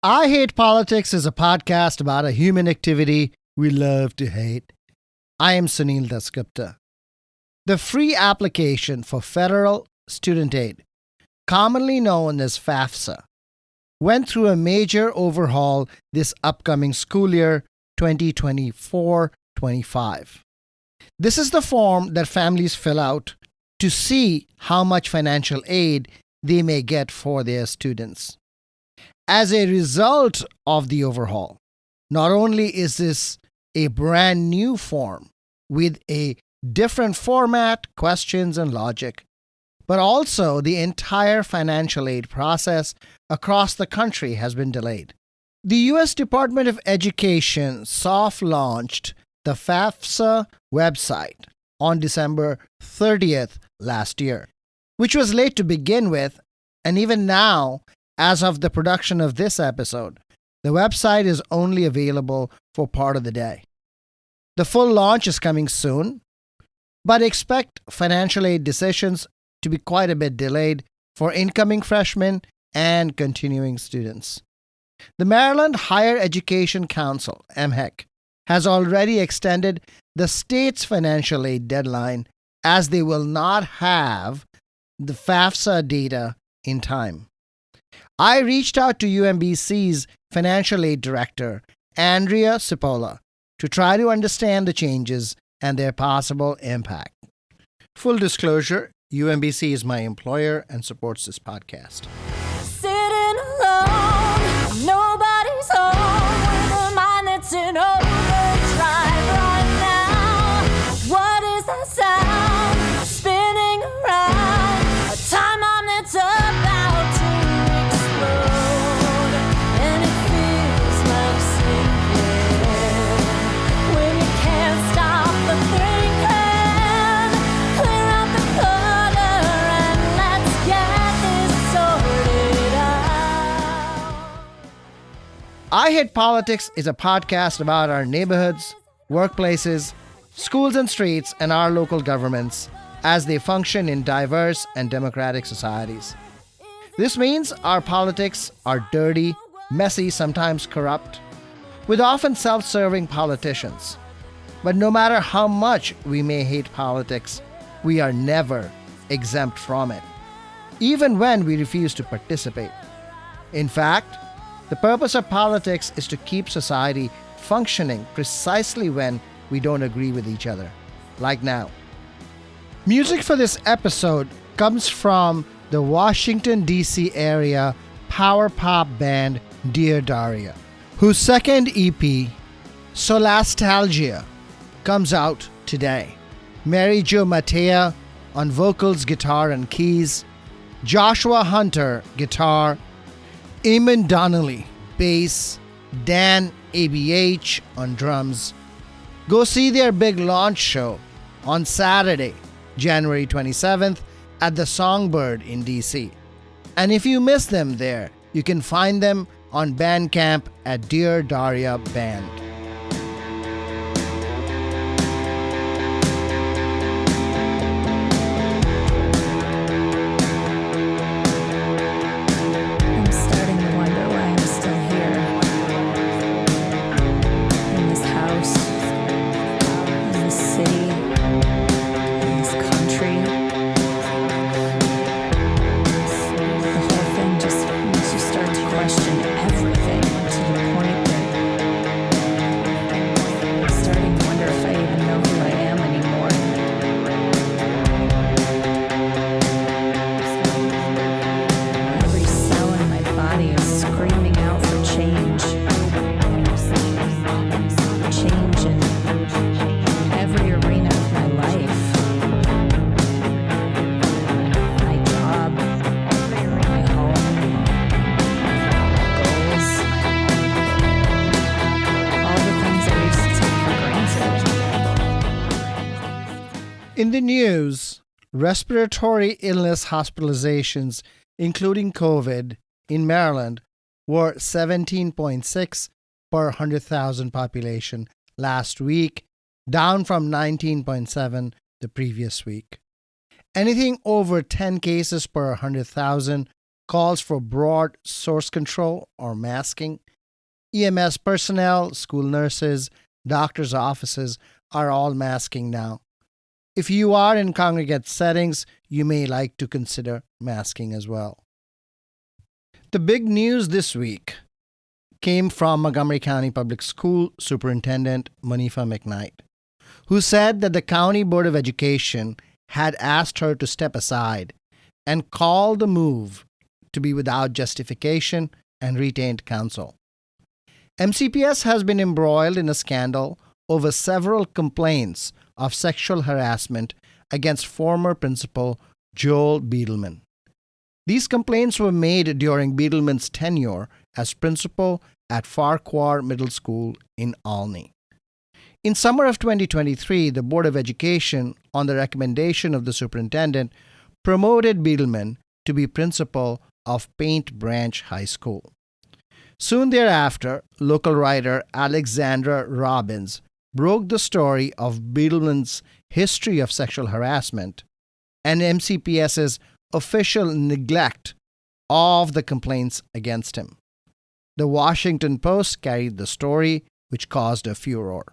I Hate Politics is a podcast about a human activity we love to hate. I am Sunil Dasgupta. The free application for federal student aid, commonly known as FAFSA, went through a major overhaul this upcoming school year 2024-25. This is the form that families fill out to see how much financial aid they may get for their students. As a result of the overhaul, not only is this a brand new form with a different format, questions, and logic, but also the entire financial aid process across the country has been delayed. The U.S. Department of Education soft-launched the FAFSA website on December 30th last year, which was late to begin with, and even now, as of the production of this episode, the website is only available for part of the day. The full launch is coming soon, but expect financial aid decisions to be quite a bit delayed for incoming freshmen and continuing students. The Maryland Higher Education Council, MHEC, has already extended the state's financial aid deadline as they will not have the FAFSA data in time. I reached out to UMBC's financial aid director, Andrea, Cipolla, to try to understand the changes and their possible impact. Full disclosure, UMBC is my employer and supports this podcast. Sitting alone, nobody's home with a mind that's in overdrive right now. What is that sound spinning around? A time bomb that's about to explode, and it feels like sinking when you can't stop the thinking. Clear out the clutter and let's get this sorted out. I Hate Politics is a podcast about our neighborhoods, workplaces, schools and streets, and our local governments as they function in diverse and democratic societies. This means our politics are dirty, messy, sometimes corrupt, with often self-serving politicians. But no matter how much we may hate politics, we are never exempt from it, even when we refuse to participate. In fact, the purpose of politics is to keep society functioning precisely when we don't agree with each other, like now. Music for this episode comes from the Washington, D.C. area power pop band Daria, whose second EP, Solastalgia, comes out today. Mary Jo Matea on vocals, guitar, and keys, Joshua Hunter, guitar, Eamon Donnelly, bass, Dan ABH on drums. Go see their big launch show on Saturday, January 27th at the Songbird in DC. And if you miss them there, you can find them on Bandcamp at Dear Daria Band. I'm starting to wonder why I'm still here. In this house, in this city, in this country. The whole thing just makes you start to question everything to the point that I'm starting to wonder if I even know who I am anymore. Every cell in my body is screaming out for change. Change in every arena of my life. My job, my home, my goals, all the things I used to take for granted. In the news, respiratory illness hospitalizations, including COVID, in Maryland were 17.6 per 100,000 population last week, down from 19.7 the previous week. Anything over 10 cases per 100,000 calls for broad source control or masking. EMS personnel, school nurses, doctors' offices are all masking now. If you are in congregate settings, you may like to consider masking as well. The big news this week came from Montgomery County Public School Superintendent Monifa McKnight, who said that the County Board of Education had asked her to step aside and called the move to be without justification and retained counsel. MCPS has been embroiled in a scandal over several complaints of sexual harassment against former principal Joel Beadleman. These complaints were made during Beadleman's tenure as principal at Farquhar Middle School in Olney. In summer of 2023, the Board of Education, on the recommendation of the superintendent, promoted Beadleman to be principal of Paint Branch High School. Soon thereafter, local writer Alexandra Robbins broke the story of Beadleman's history of sexual harassment and MCPS's official neglect of the complaints against him. The Washington Post carried the story, which caused a furor.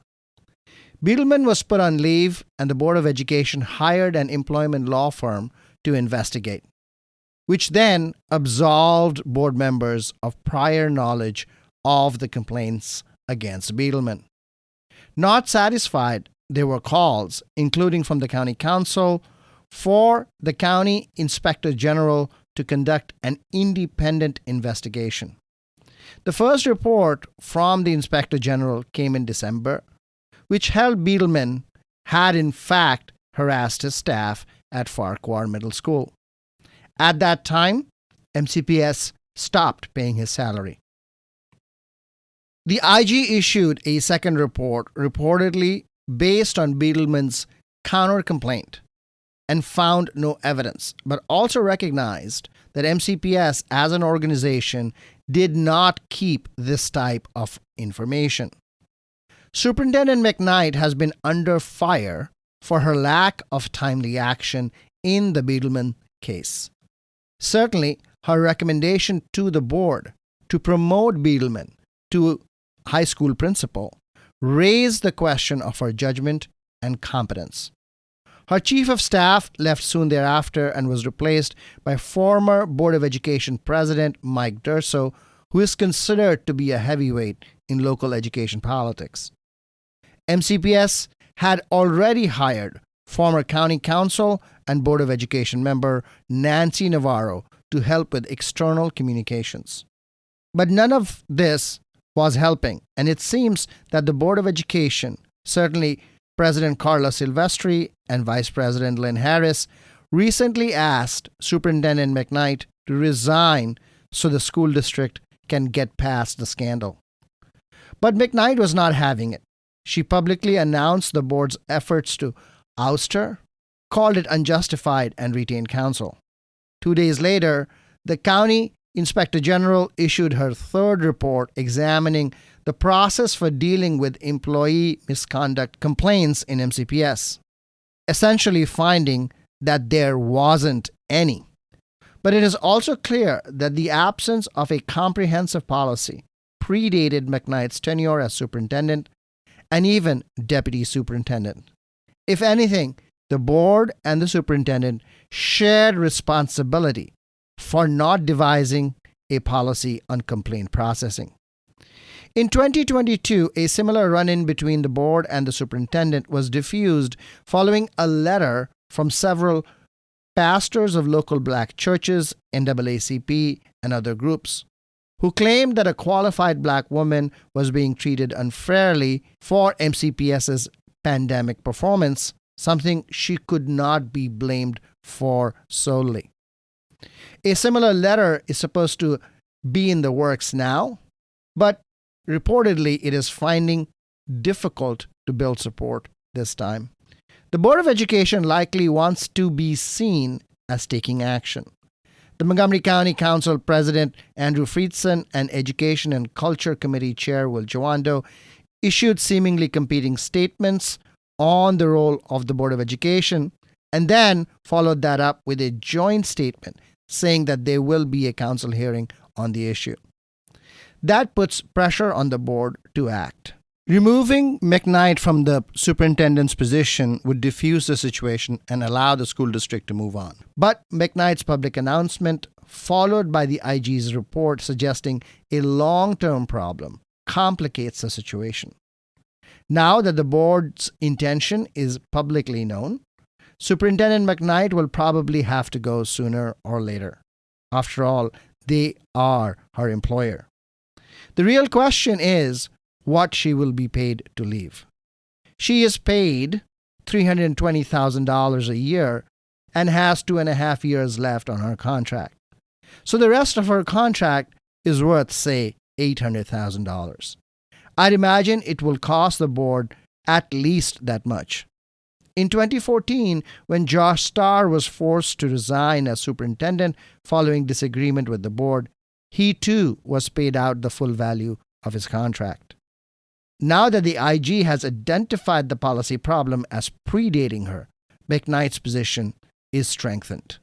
Beadleman was put on leave, and the Board of Education hired an employment law firm to investigate, which then absolved board members of prior knowledge of the complaints against Beadleman. Not satisfied, there were calls, including from the county council, for the county inspector general to conduct an independent investigation. The first report from the inspector general came in December, which held Beadleman had in fact harassed his staff at Farquhar Middle School. At that time, MCPS stopped paying his salary. The IG issued a second report, reportedly based on Beadleman's counter-complaint, and found no evidence, but also recognized that MCPS as an organization did not keep this type of information. Superintendent McKnight has been under fire for her lack of timely action in the Beadleman case. Certainly, her recommendation to the board to promote Beadleman to high school principal raised the question of her judgment and competence. Her chief of staff left soon thereafter and was replaced by former Board of Education President Mike Durso, who is considered to be a heavyweight in local education politics. MCPS had already hired former County Council and Board of Education member Nancy Navarro to help with external communications. But none of this was helping, and it seems that the Board of Education, certainly President Carla Silvestri and Vice President Lynn Harris, recently asked Superintendent McKnight to resign so the school district can get past the scandal. But McKnight was not having it. She publicly announced the board's efforts to oust her, called it unjustified, and retained counsel. 2 days later, the county inspector general issued her third report examining the process for dealing with employee misconduct complaints in MCPS, essentially finding that there wasn't any. But it is also clear that the absence of a comprehensive policy predated McKnight's tenure as superintendent and even deputy superintendent. If anything, the board and the superintendent shared responsibility for not devising a policy on complaint processing. In 2022, a similar run-in between the board and the superintendent was diffused following a letter from several pastors of local black churches, NAACP, and other groups, who claimed that a qualified black woman was being treated unfairly for MCPS's pandemic performance, something she could not be blamed for solely. A similar letter is supposed to be in the works now, but reportedly it is finding difficult to build support this time. The Board of Education likely wants to be seen as taking action. The Montgomery County Council President Andrew Friedson and Education and Culture Committee Chair Will Jawando issued seemingly competing statements on the role of the Board of Education, and then followed that up with a joint statement saying that there will be a council hearing on the issue. That puts pressure on the board to act. Removing McKnight from the superintendent's position would diffuse the situation and allow the school district to move on. But McKnight's public announcement, followed by the IG's report suggesting a long-term problem, complicates the situation. Now that the board's intention is publicly known, Superintendent McKnight will probably have to go sooner or later. After all, they are her employer. The real question is what she will be paid to leave. She is paid $320,000 a year and has 2.5 years left on her contract. So the rest of her contract is worth, say, $800,000. I'd imagine it will cost the board at least that much. In 2014, when Josh Starr was forced to resign as superintendent following disagreement with the board, he too was paid out the full value of his contract. Now that the IG has identified the policy problem as predating her, McKnight's position is strengthened.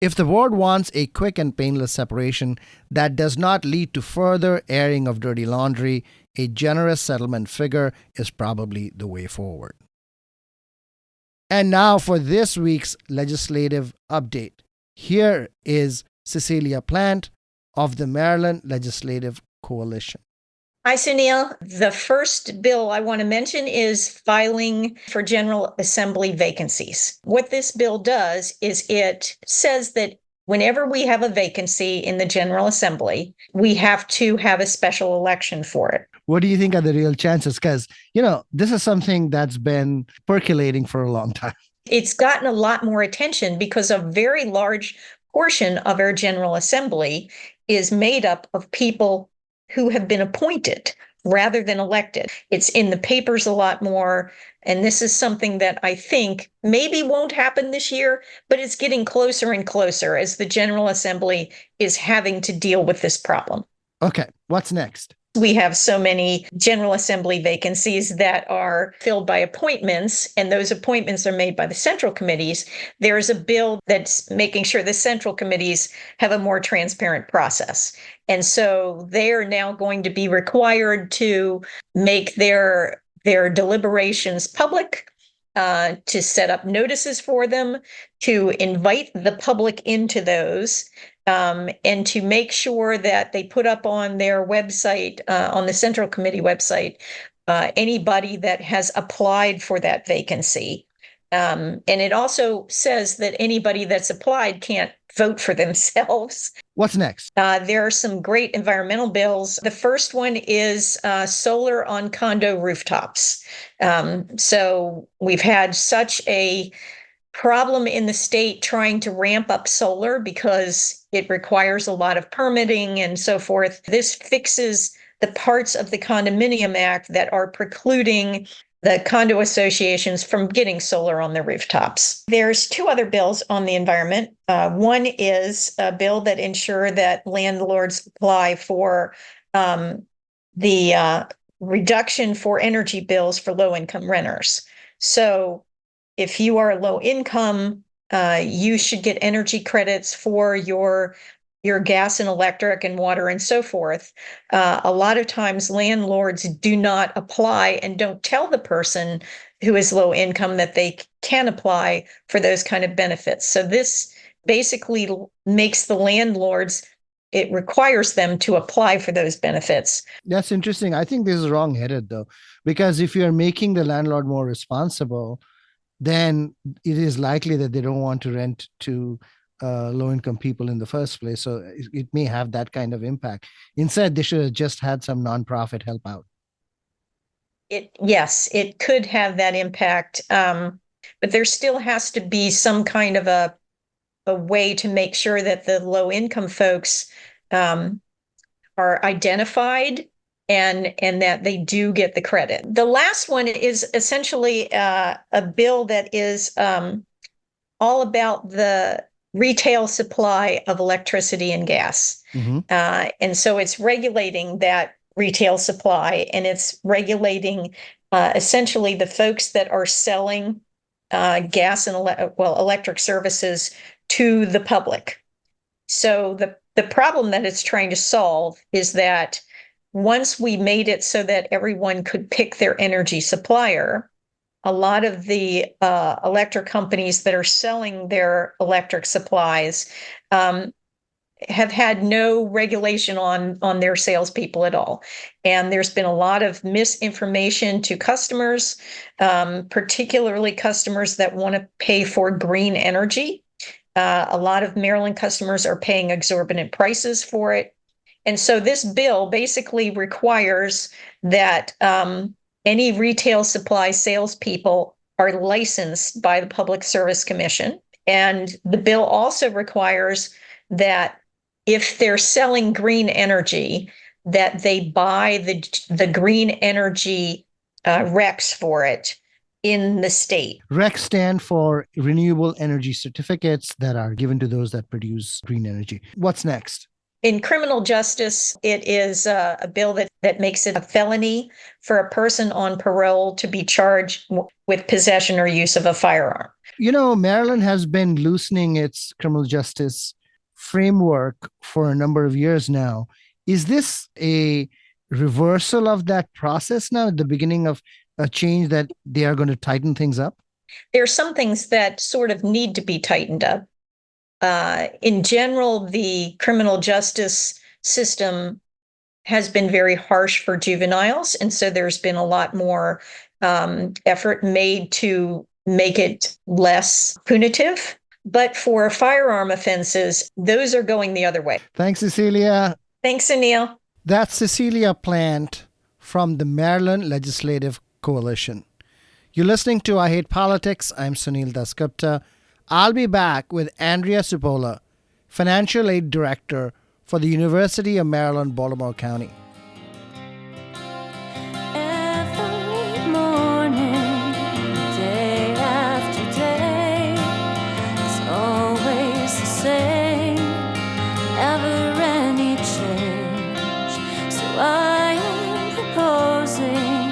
If the board wants a quick and painless separation that does not lead to further airing of dirty laundry, a generous settlement figure is probably the way forward. And now for this week's legislative update. Here is Cecilia Plant of the Maryland Legislative Coalition. Hi, Sunil. The first bill I want to mention is filing for General Assembly vacancies. What this bill does is it says that whenever we have a vacancy in the General Assembly, we have to have a special election for it. What do you think are the real chances? Because, this is something that's been percolating for a long time. It's gotten a lot more attention because a very large portion of our General Assembly is made up of people who have been appointed rather than elected. It's in the papers a lot more. And this is something that I think maybe won't happen this year, but it's getting closer and closer as the General Assembly is having to deal with this problem. Okay, what's next? We have so many General Assembly vacancies that are filled by appointments, and those appointments are made by the central committees. There is a bill that's making sure the central committees have a more transparent process. And so they are now going to be required to make their deliberations public, to set up notices for them, to invite the public into those, and to make sure that they put up on their website, on the Central Committee website, anybody that has applied for that vacancy. And it also says that anybody that's applied can't vote for themselves. What's next? There are some great environmental bills. The first one is solar on condo rooftops. So we've had such a problem in the state trying to ramp up solar because it requires a lot of permitting and so forth. This fixes the parts of the Condominium Act that are precluding the condo associations from getting solar on their rooftops. There's two other bills on the environment. One is a bill that ensure that landlords apply for the reduction for energy bills for low-income renters. So if you are low income, you should get energy credits for your gas and electric and water and so forth. A lot of times landlords do not apply and don't tell the person who is low income that they can apply for those kind of benefits. So this basically makes the landlords, it requires them to apply for those benefits. That's interesting. I think this is wrong-headed though, because if you're making the landlord more responsible, then it is likely that they don't want to rent to low-income people in the first place. So it may have that kind of impact. Instead, they should have just had some nonprofit help out. Yes, it could have that impact. But there still has to be some kind of a way to make sure that the low-income folks are identified and that they do get the credit. The last one is essentially a bill that is all about the retail supply of electricity and gas. Mm-hmm. And so it's regulating that retail supply, and it's regulating essentially the folks that are selling gas and electric services to the public. So the problem that it's trying to solve is that once we made it so that everyone could pick their energy supplier, a lot of the electric companies that are selling their electric supplies have had no regulation on their salespeople at all. And there's been a lot of misinformation to customers, particularly customers that want to pay for green energy. A lot of Maryland customers are paying exorbitant prices for it. And so this bill basically requires that any retail supply salespeople are licensed by the Public Service Commission. And the bill also requires that if they're selling green energy, that they buy the green energy RECs for it in the state. RECs stand for renewable energy certificates that are given to those that produce green energy. What's next? In criminal justice, it is a bill that makes it a felony for a person on parole to be charged with possession or use of a firearm. You know, Maryland has been loosening its criminal justice framework for a number of years now. Is this a reversal of that process now, at the beginning of a change that they are going to tighten things up? There are some things that sort of need to be tightened up. In general, the criminal justice system has been very harsh for juveniles. And so there's been a lot more effort made to make it less punitive. But for firearm offenses, those are going the other way. Thanks, Cecilia. Thanks, Anil. That's Cecilia Plant from the Maryland Legislative Coalition. You're listening to I Hate Politics. I'm Sunil Dasgupta. I'll be back with Andrea Cipolla, Financial Aid Director for the University of Maryland, Baltimore County. Every morning, day after day, it's always the same, never any change. So I am proposing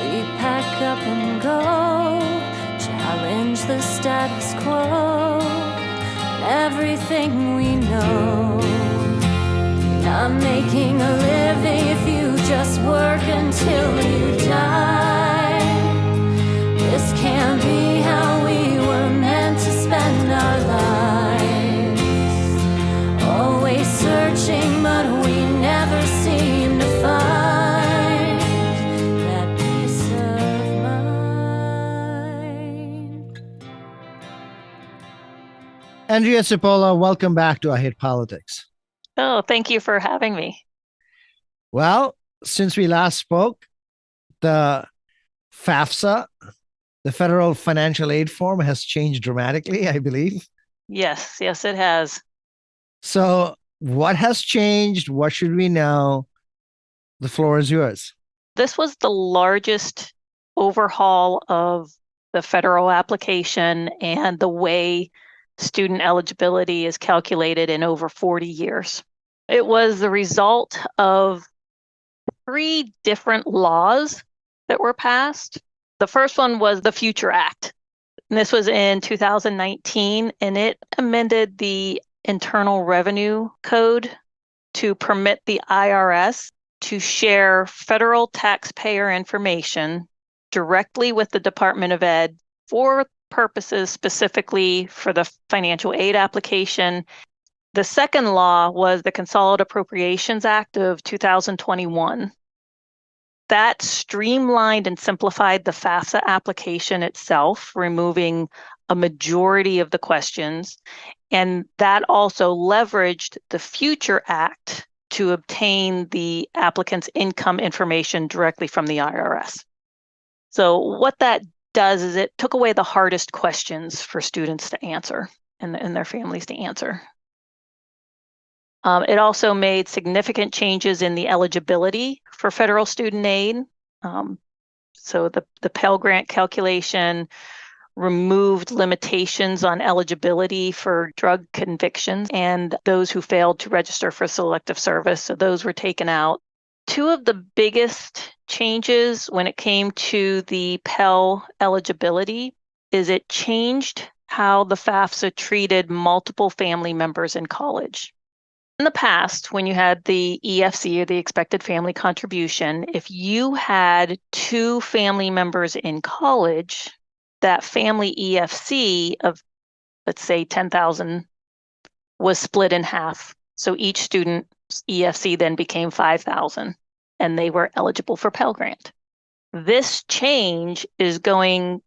we pack up and go, challenge the status quo, and everything we know. Not making a living if you just work until you die. This can't be how we were meant to spend our lives. Always searching, but we never seem to find that peace of mind. Andrea Cipolla, welcome back to I Hate Politics. Oh, thank you for having me. Well, since we last spoke, the FAFSA, the Federal Financial Aid Form, has changed dramatically, I believe. Yes, it has. So what has changed? What should we know? The floor is yours. This was the largest overhaul of the federal application and the way student eligibility is calculated in over 40 years. It was the result of 3 different laws that were passed. The first one was the Future Act. And this was in 2019, and it amended the Internal Revenue Code to permit the IRS to share federal taxpayer information directly with the Department of Ed for purposes specifically for the financial aid application. The second law was the Consolidated Appropriations Act of 2021. That streamlined and simplified the FAFSA application itself, removing a majority of the questions. And that also leveraged the Future Act to obtain the applicant's income information directly from the IRS. So what that does is it took away the hardest questions for students to answer and their families to answer. It also made significant changes in the eligibility for federal student aid. So the Pell Grant calculation removed limitations on eligibility for drug convictions and those who failed to register for selective service. So those were taken out. 2 of the biggest changes when it came to the Pell eligibility is it changed how the FAFSA treated multiple family members in college. In the past, when you had the EFC, or the expected family contribution, if you had two family members in college, that family EFC of, let's say, 10,000 was split in half. So each student's EFC then became 5,000, and they were eligible for Pell Grant. This change is going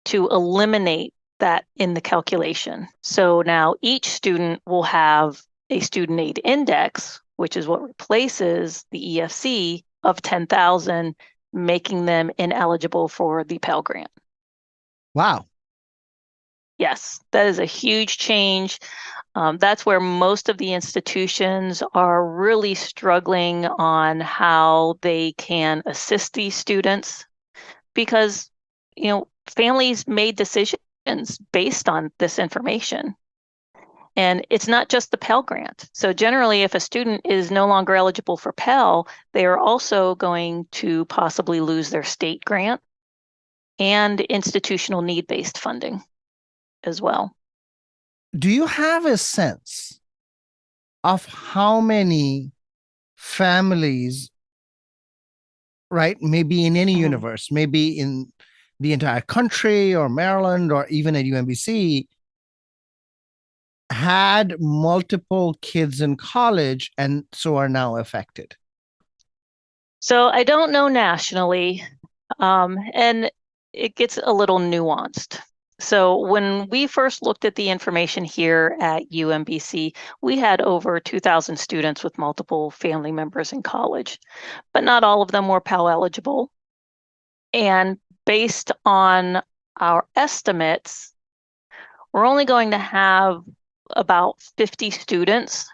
to eliminate that in the calculation. So now each student will have a student aid index, which is what replaces the EFC of 10,000, making them ineligible for the Pell Grant. Wow. Yes, that is a huge change. That's where most of the institutions are really struggling on how they can assist these students, because, families made decisions based on this information. And it's not just the Pell Grant. So generally, if a student is no longer eligible for Pell, they are also going to possibly lose their state grant and institutional need-based funding as well. Do you have a sense of how many families, right, maybe in any universe, maybe in the entire country or Maryland or even at UMBC, had multiple kids in college and so are now affected? So I don't know nationally, and it gets a little nuanced. So when we first looked at the information here at UMBC, we had over 2,000 students with multiple family members in college, but not all of them were Pell eligible. And based on our estimates, we're only going to have about 50 students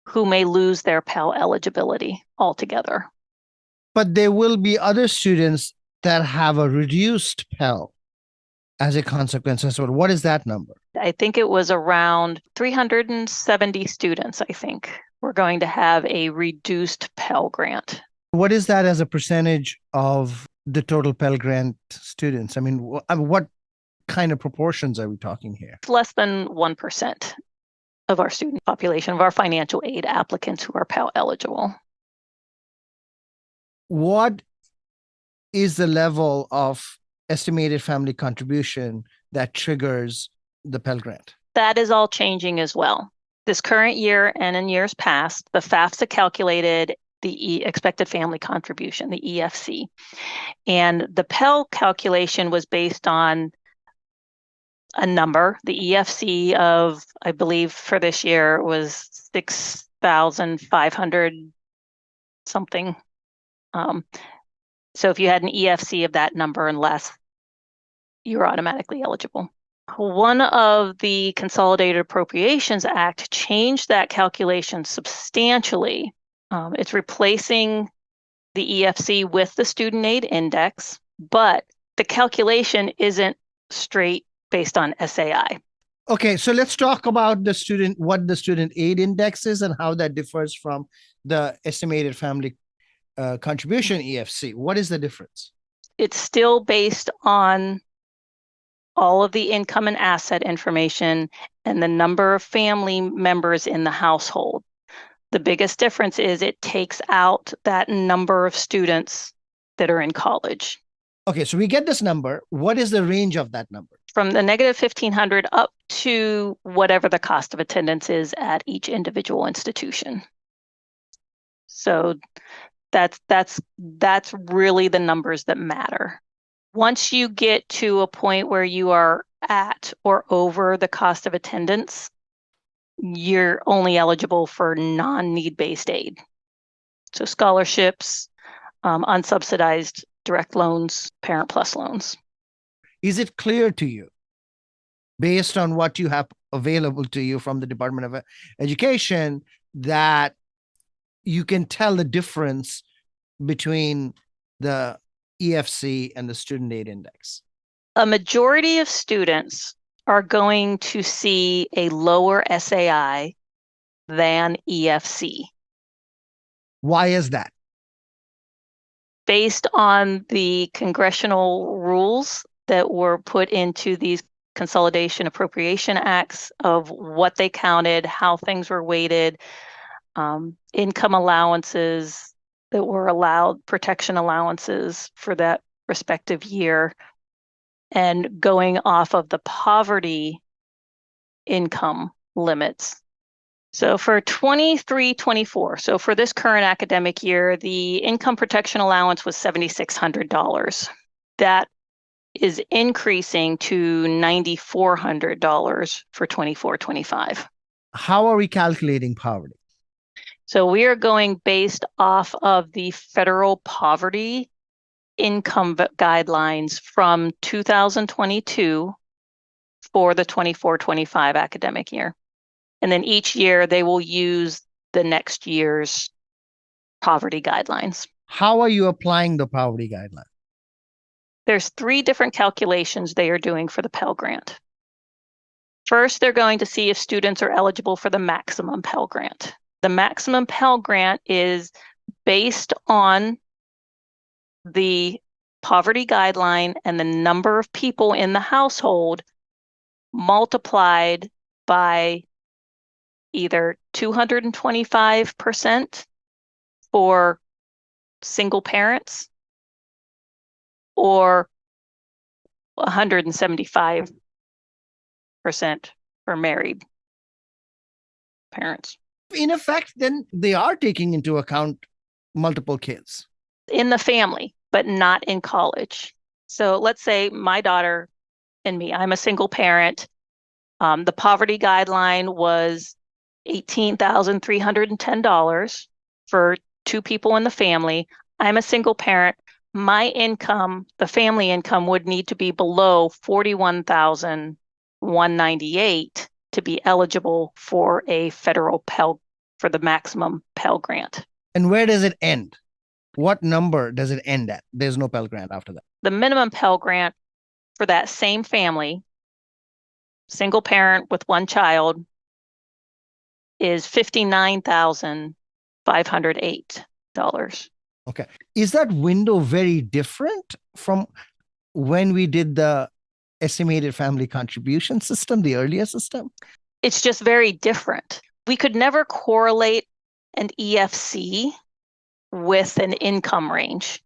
who may lose their Pell eligibility altogether. But there will be other students that have a reduced Pell as a consequence. So what is that number? I think it was around 370 students, I think, we're going to have a reduced Pell Grant. What is that as a percentage of the total Pell Grant students? I mean, what kind of proportions are we talking here? It's less than 1% of our student population, of our financial aid applicants who are Pell eligible. What is the level of estimated family contribution that triggers the Pell Grant? That is all changing as well. This current year and in years past, the FAFSA calculated the expected family contribution, the EFC. And the Pell calculation was based on a number. The EFC of, I believe for this year, was 6,500 something. So if you had an EFC of that number and less, you're automatically eligible. One of the Consolidated Appropriations Act changed that calculation substantially. It's replacing the EFC with the student aid index, but the calculation isn't straight based on SAI. Okay, so let's talk about what the student aid index is and how that differs from the estimated family contribution EFC. What is the difference? It's still based on all of the income and asset information and the number of family members in the household. The biggest difference is it takes out that number of students that are in college. Okay, so we get this number. What is the range of that number? From the negative 1,500 up to whatever the cost of attendance is at each individual institution. So that's really the numbers that matter. Once you get to a point where you are at or over the cost of attendance, you're only eligible for non-need-based aid. So scholarships, unsubsidized direct loans, Parent Plus loans. Is it clear to you, based on what you have available to you from the Department of Education, that you can tell the difference between the EFC and the student aid index? A majority of students are going to see a lower SAI than EFC. Why is that? Based on the congressional rules that were put into these Consolidation Appropriation Acts of what they counted, how things were weighted, income allowances that were allowed, protection allowances for that respective year, and going off of the poverty income limits. So for 23-24, so for this current academic year, the income protection allowance was $7,600. That is increasing to $9,400 for 24-25. How are we calculating poverty? So we are going based off of the federal poverty income guidelines from 2022 for the 24-25 academic year. And then each year they will use the next year's poverty guidelines. How are you applying the poverty guideline? There's 3 different calculations they are doing for the Pell Grant. First, they're going to see if students are eligible for the maximum Pell Grant. The maximum Pell Grant is based on the poverty guideline and the number of people in the household multiplied by either 225% for single parents or 175% for married parents. In effect, then they are taking into account multiple kids. In the family, but not in college. So let's say my daughter and me, I'm a single parent. The poverty guideline was $18,310 for 2 people in the family. I'm a single parent. My income, the family income, would need to be below $41,198 to be eligible for a federal Pell, for the maximum Pell Grant. And where does it end? What number does it end at? There's no Pell Grant after that. The minimum Pell Grant for that same family, single parent with 1 child, is $59,508. Okay. Is that window very different from when we did the estimated family contribution system, the earlier system? It's just very different. We could never correlate an EFC with an income range.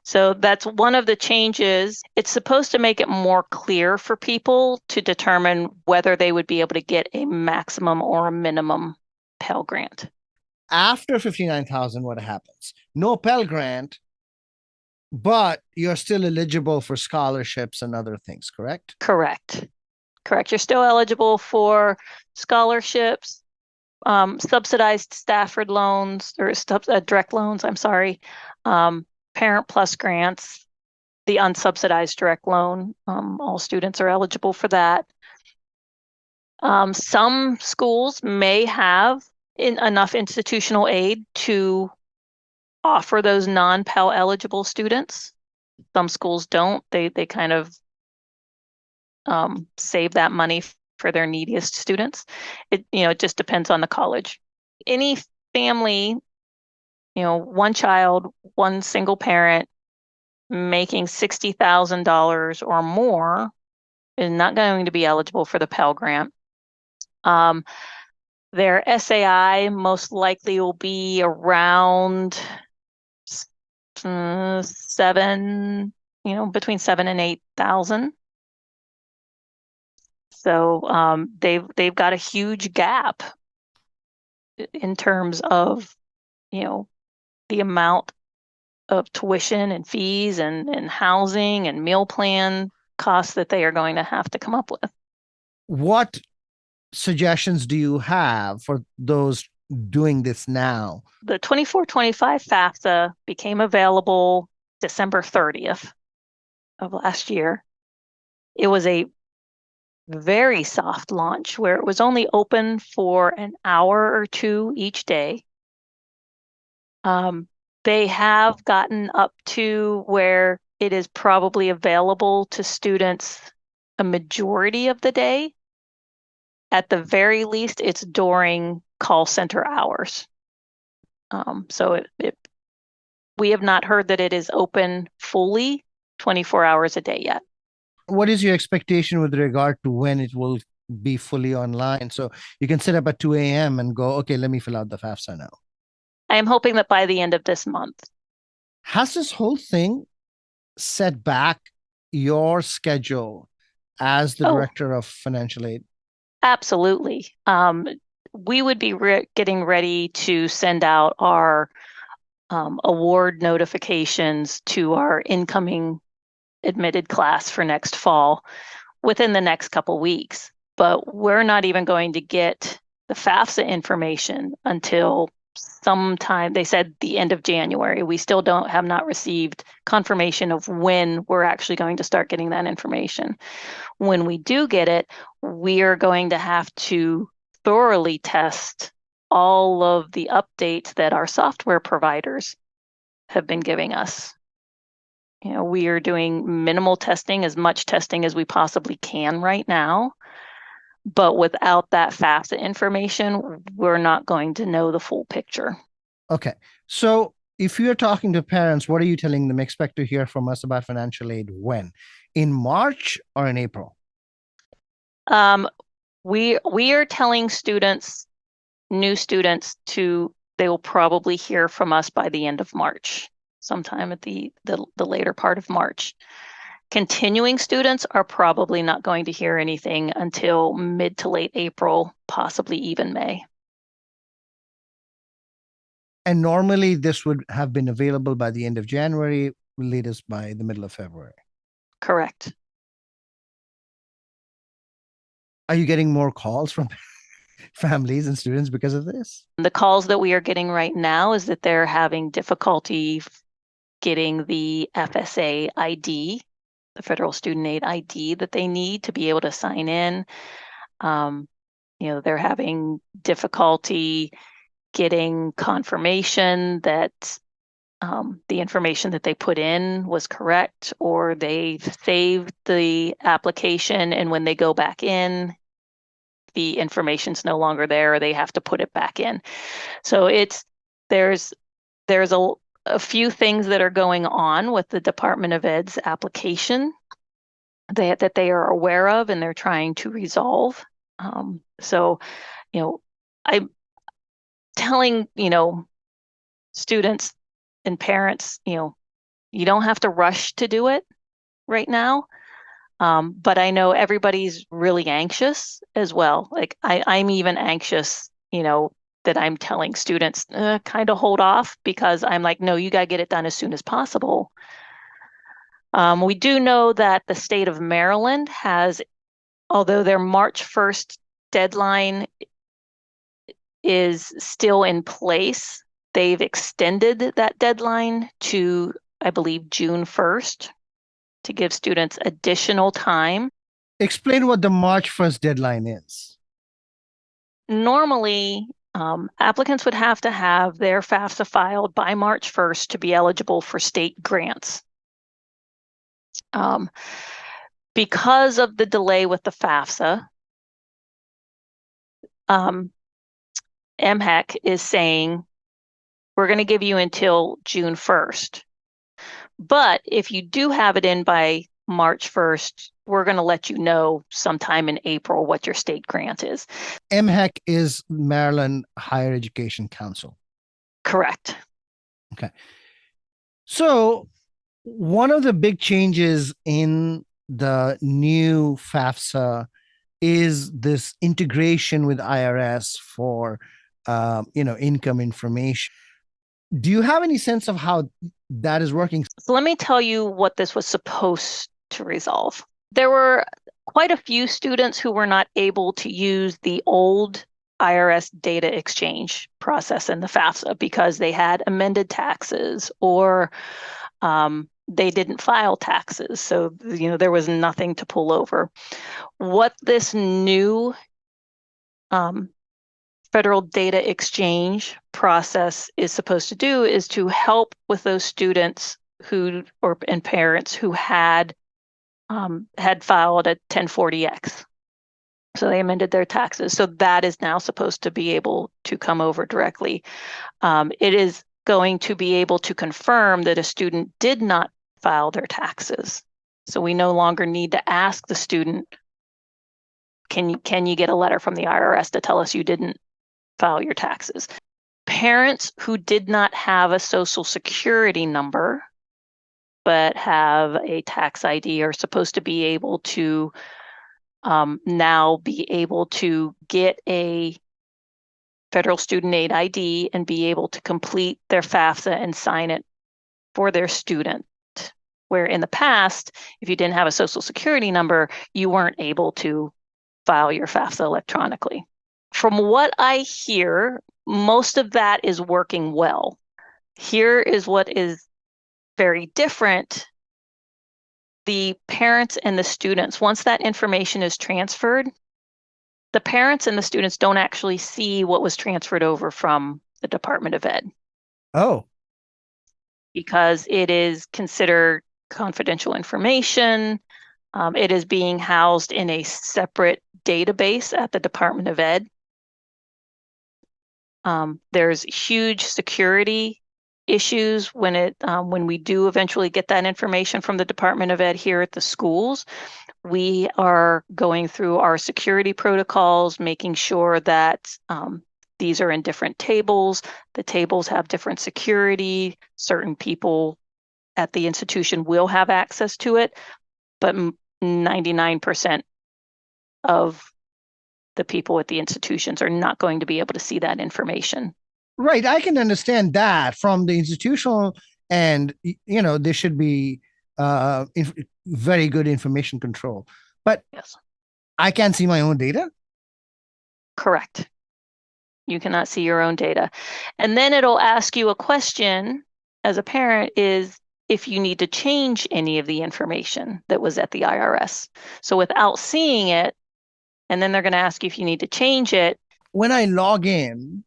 So that's one of the changes. It's supposed to make it more clear for people to determine whether they would be able to get a maximum or a minimum Pell Grant. After 59,000, what happens? No Pell Grant, but you're still eligible for scholarships and other things, correct? Correct. You're still eligible for scholarships, subsidized Stafford loans, or direct loans, Parent Plus grants, the unsubsidized direct loan. All students are eligible for that. Some schools may have enough institutional aid to offer those non-Pell eligible students. Some schools don't. They kind of save that money for their neediest students. It just depends on the college. Any family, 1 child, 1 single parent making $60,000 or more is not going to be eligible for the Pell Grant. Their SAI most likely will be around 7, between 7 and 8,000. So they've got a huge gap in terms of the amount of tuition and fees and housing and meal plan costs that they are going to have to come up with. What suggestions do you have for those doing this now? The 24-25 FAFSA became available December 30th of last year. It was a very soft launch where it was only open for an hour or 2 each day. They have gotten up to where it is probably available to students a majority of the day. At the very least, it's during call center hours. So we have not heard that it is open fully 24 hours a day yet. what is your expectation with regard to when it will be fully online? So you can sit up at 2 a.m. and go, okay, let me fill out the FAFSA now. I am hoping that by the end of this month. Has this whole thing set back your schedule as the Oh, director of financial aid? absolutely. We would be getting ready to send out our award notifications to our incoming admitted class for next fall within the next couple weeks. But we're not even going to get the FAFSA information until sometime, they said the end of January. We still have not received confirmation of when we're actually going to start getting that information. When we do get it, we are going to have to thoroughly test all of the updates that our software providers have been giving us. We are doing minimal testing, as much testing as we possibly can right now. But without that FAFSA information, we're not going to know the full picture. Okay. So if you're talking to parents, what are you telling them? Expect to hear from us about financial aid when? In March or in April? We are telling students, new students, they will probably hear from us by the end of March, sometime at the later part of March. Continuing students are probably not going to hear anything until mid to late April, possibly even May. And normally this would have been available by the end of January, latest by the middle of February. Correct. Are you getting more calls from families and students because of this? The calls that we are getting right now is that they're having difficulty getting the FSA ID, the Federal Student Aid ID that they need to be able to sign in. They're having difficulty getting confirmation that the information that they put in was correct, or they've saved the application and when they go back in, the information's no longer there, or they have to put it back in. So there's a few things that are going on with the Department of Ed's application that they are aware of and they're trying to resolve. I'm telling, students and parents, you don't have to rush to do it right now. But I know everybody's really anxious as well. Like I'm even anxious, that I'm telling students kind of hold off, because I'm like, no, you got to get it done as soon as possible. We do know that the state of Maryland has, although their March 1st deadline is still in place, they've extended that deadline to, I believe, June 1st to give students additional time. Explain what the March 1st deadline is. Normally, applicants would have to have their FAFSA filed by March 1st to be eligible for state grants. Because of the delay with the FAFSA, MHEC is saying, we're going to give you until June 1st. But if you do have it in by March 1st, we're going to let you know sometime in April what your state grant is. MHEC is Maryland Higher Education Council. Correct. Okay. So one of the big changes in the new FAFSA is this integration with IRS for, income information. Do you have any sense of how that is working? So let me tell you what this was supposed to resolve. There were quite a few students who were not able to use the old IRS data exchange process in the FAFSA because they had amended taxes or they didn't file taxes. So, there was nothing to pull over. What this new federal data exchange process is supposed to do is to help with those students and parents who had filed a 1040X. So they amended their taxes. So that is now supposed to be able to come over directly. It is going to be able to confirm that a student did not file their taxes. So we no longer need to ask the student, can you get a letter from the IRS to tell us you didn't file your taxes? Parents who did not have a social security number but have a tax ID are supposed to be able to now be able to get a federal student aid ID and be able to complete their FAFSA and sign it for their student. Where in the past, if you didn't have a social security number, you weren't able to file your FAFSA electronically. From what I hear, most of that is working well. Here is what is very different. The parents and the students, once that information is transferred, the parents and the students don't actually see what was transferred over from the Department of Ed. Oh. Because it is considered confidential information. It is being housed in a separate database at the Department of Ed. There's huge security issues when we do eventually get that information from the Department of Ed here at the schools. We are going through our security protocols, making sure that these are in different tables. The tables have different security. Certain people at the institution will have access to it, but 99% of the people at the institutions are not going to be able to see that information. Right. I can understand that from the institutional, and there should be very good information control. But yes, I can't see my own data. Correct. You cannot see your own data. And then it'll ask you a question as a parent is if you need to change any of the information that was at the IRS. So without seeing it, and then they're going to ask you if you need to change it. When I log in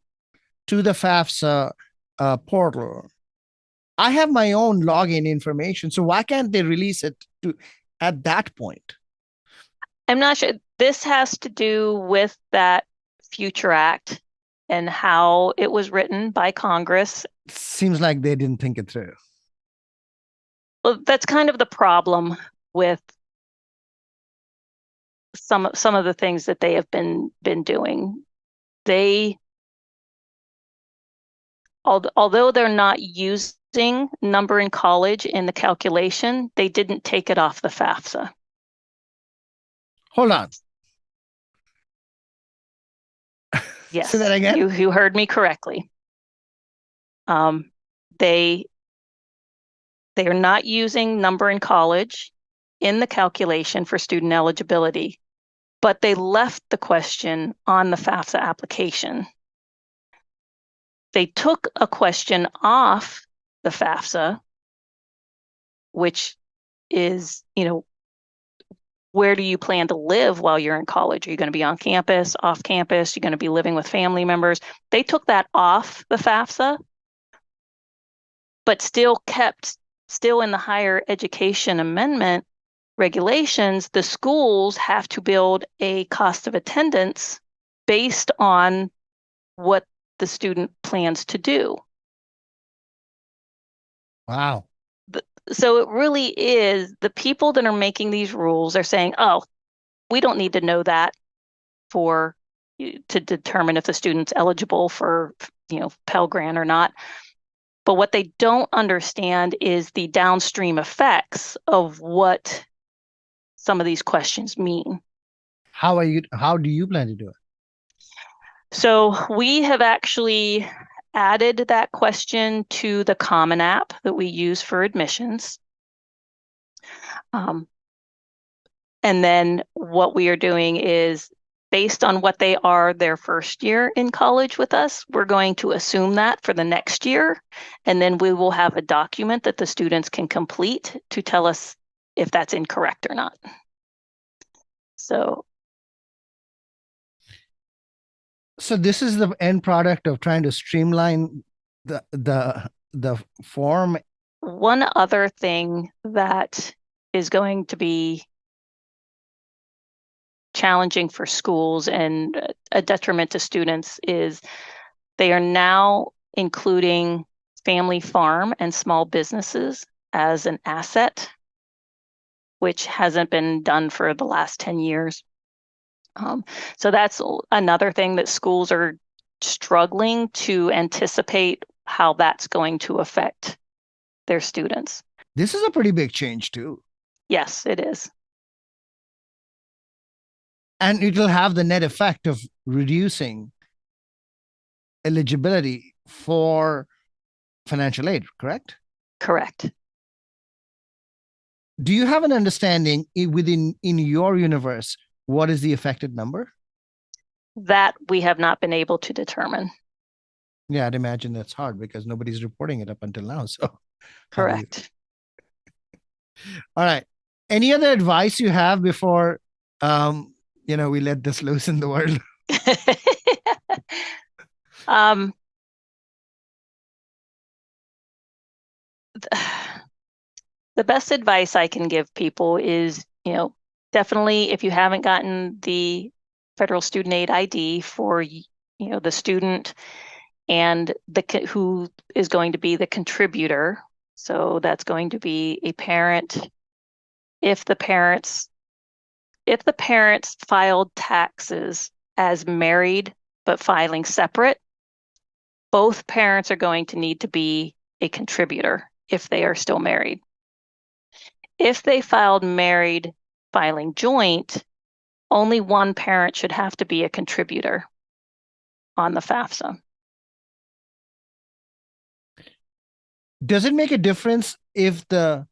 to the FAFSA portal, I have my own login information. So why can't they release it at that point? I'm not sure. This has to do with that Future Act and how it was written by Congress. Seems like they didn't think it through. Well, that's kind of the problem with some of the things that they have been doing. Although they're not using number in college in the calculation, they didn't take it off the FAFSA. Hold on. Yes. Say that again? You heard me correctly. They are not using number in college in the calculation for student eligibility, but they left the question on the FAFSA application. They took a question off the FAFSA, which is, where do you plan to live while you're in college? Are you going to be on campus, off campus? You're going to be living with family members? They took that off the FAFSA, but still in the higher education amendment regulations, the schools have to build a cost of attendance based on what the student plans to do. Wow. So it really is the people that are making these rules are saying, oh, we don't need to know that to determine if the student's eligible for, Pell Grant or not. But what they don't understand is the downstream effects of what some of these questions mean. How do you plan to do it? So we have actually added that question to the Common App that we use for admissions. And then what we are doing is, based on what they are their first year in college with us, we're going to assume that for the next year. And then we will have a document that the students can complete to tell us if that's incorrect or not. So this is the end product of trying to streamline the form. One other thing that is going to be challenging for schools and a detriment to students is they are now including family farm and small businesses as an asset, which hasn't been done for the last 10 years. So that's another thing that schools are struggling to anticipate how that's going to affect their students. This is a pretty big change too. Yes, it is. And it will have the net effect of reducing eligibility for financial aid, correct? Correct. Do you have an understanding in your universe what is the affected number? That we have not been able to determine. Yeah, I'd imagine that's hard because nobody's reporting it up until now. So Correct. All right. Any other advice you have before we let this loose in the world? The best advice I can give people is, definitely if you haven't gotten the federal student aid ID for, the student and who is going to be the contributor. So that's going to be a parent. If the parents filed taxes as married but filing separate, both parents are going to need to be a contributor if they are still married. If they filed married filing joint, only one parent should have to be a contributor on the FAFSA. Does it make a difference if the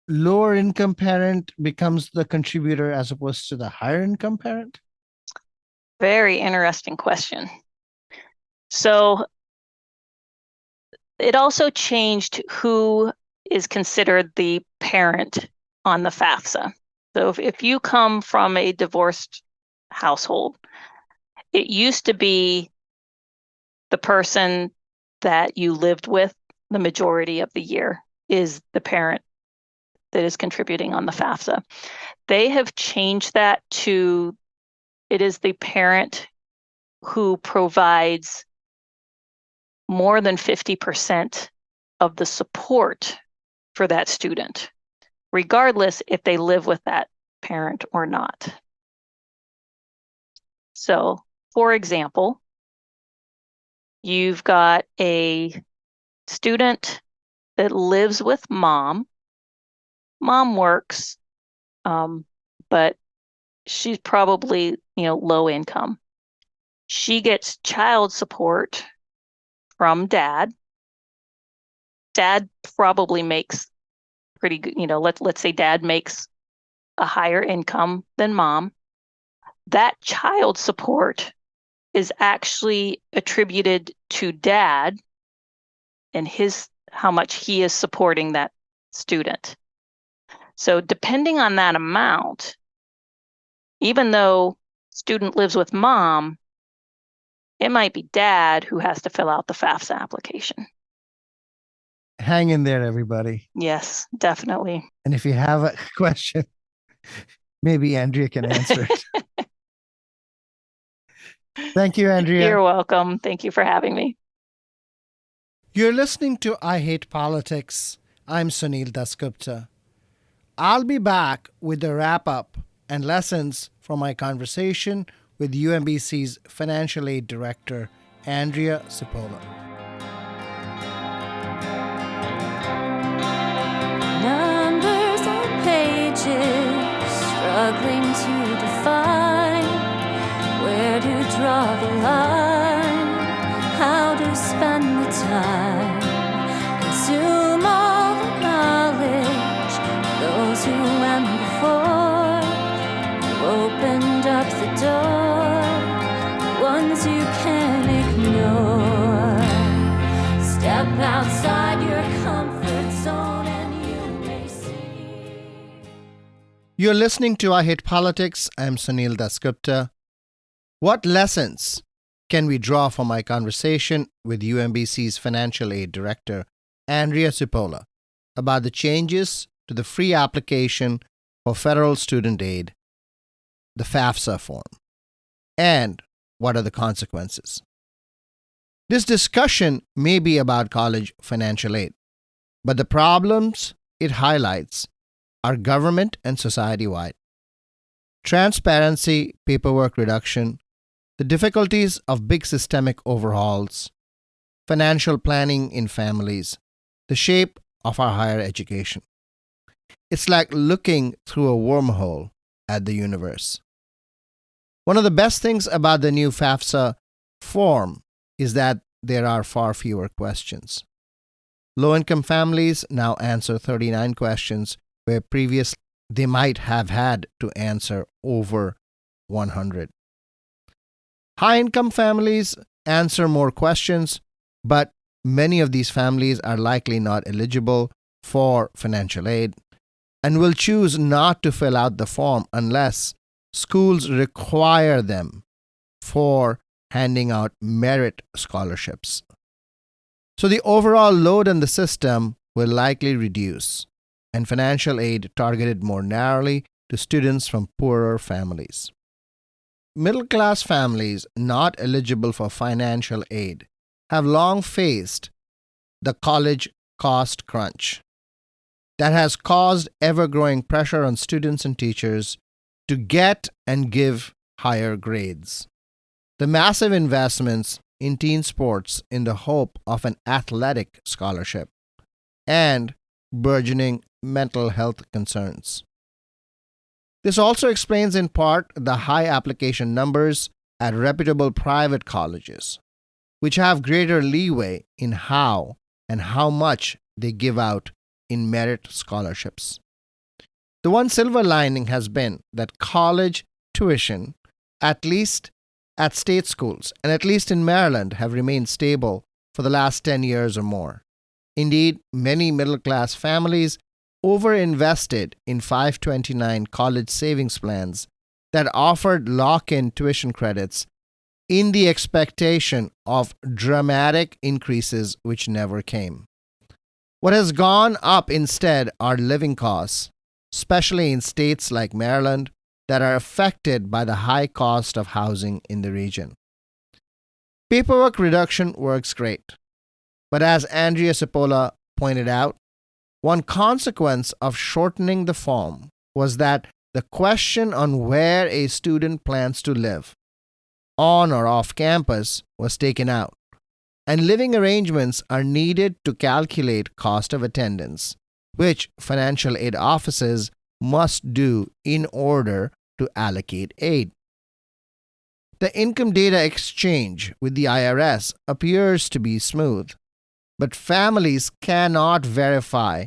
lower income parent becomes the contributor as opposed to the higher income parent? Very interesting question. So it also changed who is considered the parent on the FAFSA. So if you come from a divorced household, it used to be the person that you lived with the majority of the year is the parent that is contributing on the FAFSA. They have changed that to it is the parent who provides more than 50% of the support for that student, regardless if they live with that parent or not. So, for example, you've got a student that lives with mom. Mom works, but she's probably, low income. She gets child support from dad. Dad probably makes pretty good, let's say dad makes a higher income than mom. That child support is actually attributed to dad and how much he is supporting that student. So depending on that amount, even though student lives with mom, it might be dad who has to fill out the FAFSA application. Hang in there, everybody. Yes, definitely. And if you have a question, maybe Andrea can answer it. Thank you, Andrea. You're welcome. Thank you for having me. You're listening to I Hate Politics. I'm Sunil Dasgupta. I'll be back with a wrap-up and lessons from my conversation with UMBC's Financial Aid Director, Andrea Cipolla. Numbers on pages, struggling to define where to draw the line, how to spend the time, consume all the knowledge, those who went before, who opened up the door, the ones you can't ignore. Step outside your comfort zone and you may see. You're listening to I Hate Politics. I'm Sunil Dasgupta. What lessons can we draw from my conversation with UMBC's Financial Aid Director, Andrea Cipolla, about the changes to the free application for federal student aid, the FAFSA form, and what are the consequences? This discussion may be about college financial aid, but the problems it highlights our government and society-wide. Transparency, paperwork reduction, the difficulties of big systemic overhauls, financial planning in families, the shape of our higher education. It's like looking through a wormhole at the universe. One of the best things about the new FAFSA form is that there are far fewer questions. Low-income families now answer 39 questions, where previously they might have had to answer over 100. High-income families answer more questions, but many of these families are likely not eligible for financial aid and will choose not to fill out the form unless schools require them for handing out merit scholarships. So the overall load on the system will likely reduce, and financial aid targeted more narrowly to students from poorer families. Middle-class families not eligible for financial aid have long faced the college cost crunch that has caused ever-growing pressure on students and teachers to get and give higher grades. The massive investments in teen sports in the hope of an athletic scholarship, and burgeoning mental health concerns. This also explains in part the high application numbers at reputable private colleges, which have greater leeway in how and how much they give out in merit scholarships. The one silver lining has been that college tuition, at least at state schools and at least in Maryland, have remained stable for the last 10 years or more. Indeed, many middle-class families overinvested in 529 college savings plans that offered lock-in tuition credits in the expectation of dramatic increases which never came. What has gone up instead are living costs, especially in states like Maryland that are affected by the high cost of housing in the region. Paperwork reduction works great, but as Andrea Cipolla pointed out, one consequence of shortening the form was that the question on where a student plans to live, on or off campus, was taken out, and living arrangements are needed to calculate cost of attendance, which financial aid offices must do in order to allocate aid. The income data exchange with the IRS appears to be smooth, but families cannot verify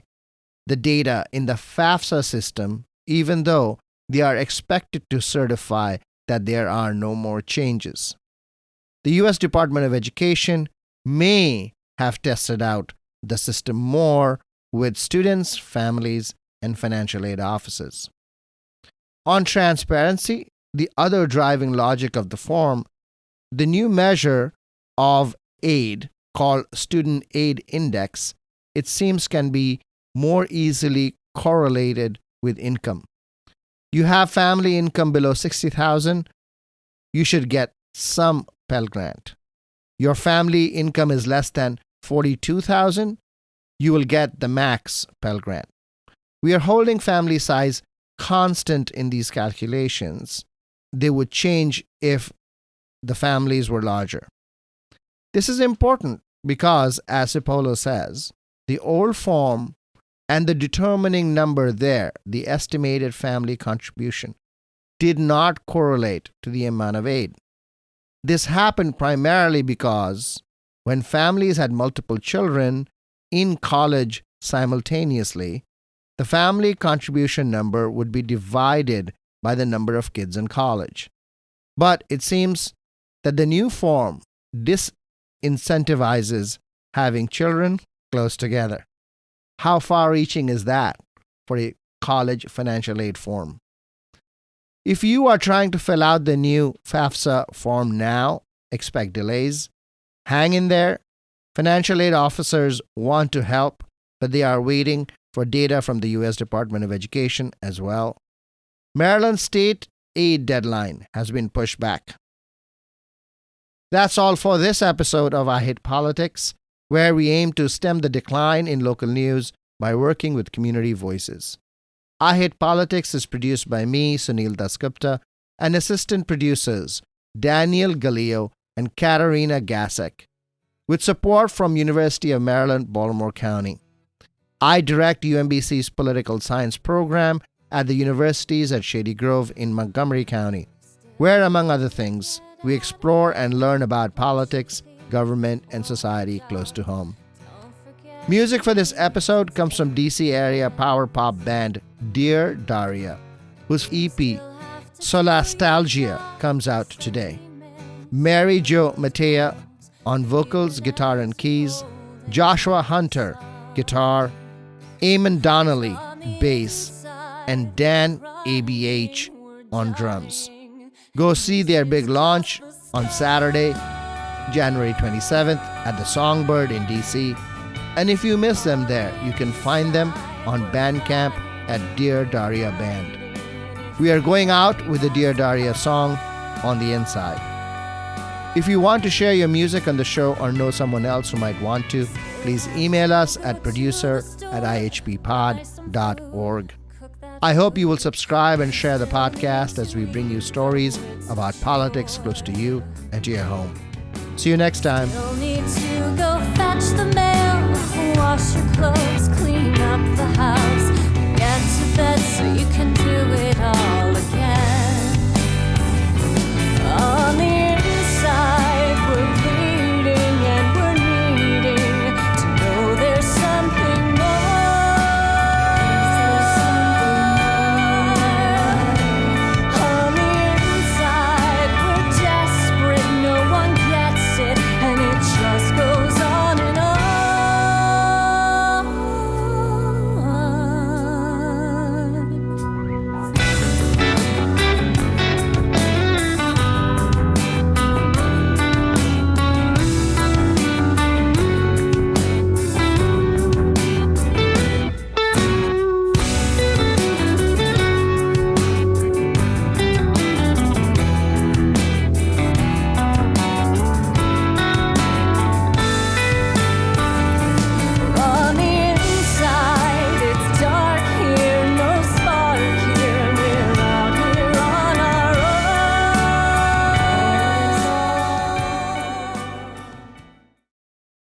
the data in the FAFSA system, even though they are expected to certify that there are no more changes. The U.S. Department of Education may have tested out the system more with students, families, and financial aid offices. On transparency, the other driving logic of the form, the new measure of aid called Student Aid Index, it seems can be more easily correlated with income. You have family income below $60,000, you should get some Pell Grant. Your family income is less than $42,000, you will get the max Pell Grant. We are holding family size constant in these calculations. They would change if the families were larger. This is important because, as Cipolla says, the old form and the determining number there, the estimated family contribution, did not correlate to the amount of aid. This happened primarily because when families had multiple children in college simultaneously, the family contribution number would be divided by the number of kids in college. But it seems that the new form disincentivizes having children close together. How far-reaching is that for a college financial aid form? If you are trying to fill out the new FAFSA form now, expect delays. Hang in there. Financial aid officers want to help, but they are waiting for data from the U.S. Department of Education as well. Maryland state aid deadline has been pushed back. That's all for this episode of I Hate Politics, where we aim to stem the decline in local news by working with community voices. I Hate Politics is produced by me, Sunil Dasgupta, and assistant producers Daniel Galileo and Katarina Gasek, with support from University of Maryland, Baltimore County. I direct UMBC's political science program at the universities at Shady Grove in Montgomery County, where, among other things, we explore and learn about politics, government, and society close to home. Music for this episode comes from DC area power pop band Dear Daria, whose EP Solastalgia comes out today. Mary Jo Matea on vocals, guitar, and keys, Joshua Hunter, guitar, Eamon Donnelly, bass, and Dan ABH on drums. Go see their big launch on Saturday, January 27th at the Songbird in DC. And if you miss them there, you can find them on Bandcamp at Dear Daria Band. We are going out with the Dear Daria song, On the Inside. If you want to share your music on the show or know someone else who might want to, please email us at producer@ihppod.org. I hope you will subscribe and share the podcast as we bring you stories about politics close to you and to your home. See you next time. You'll need to go fetch the mail, wash your clothes.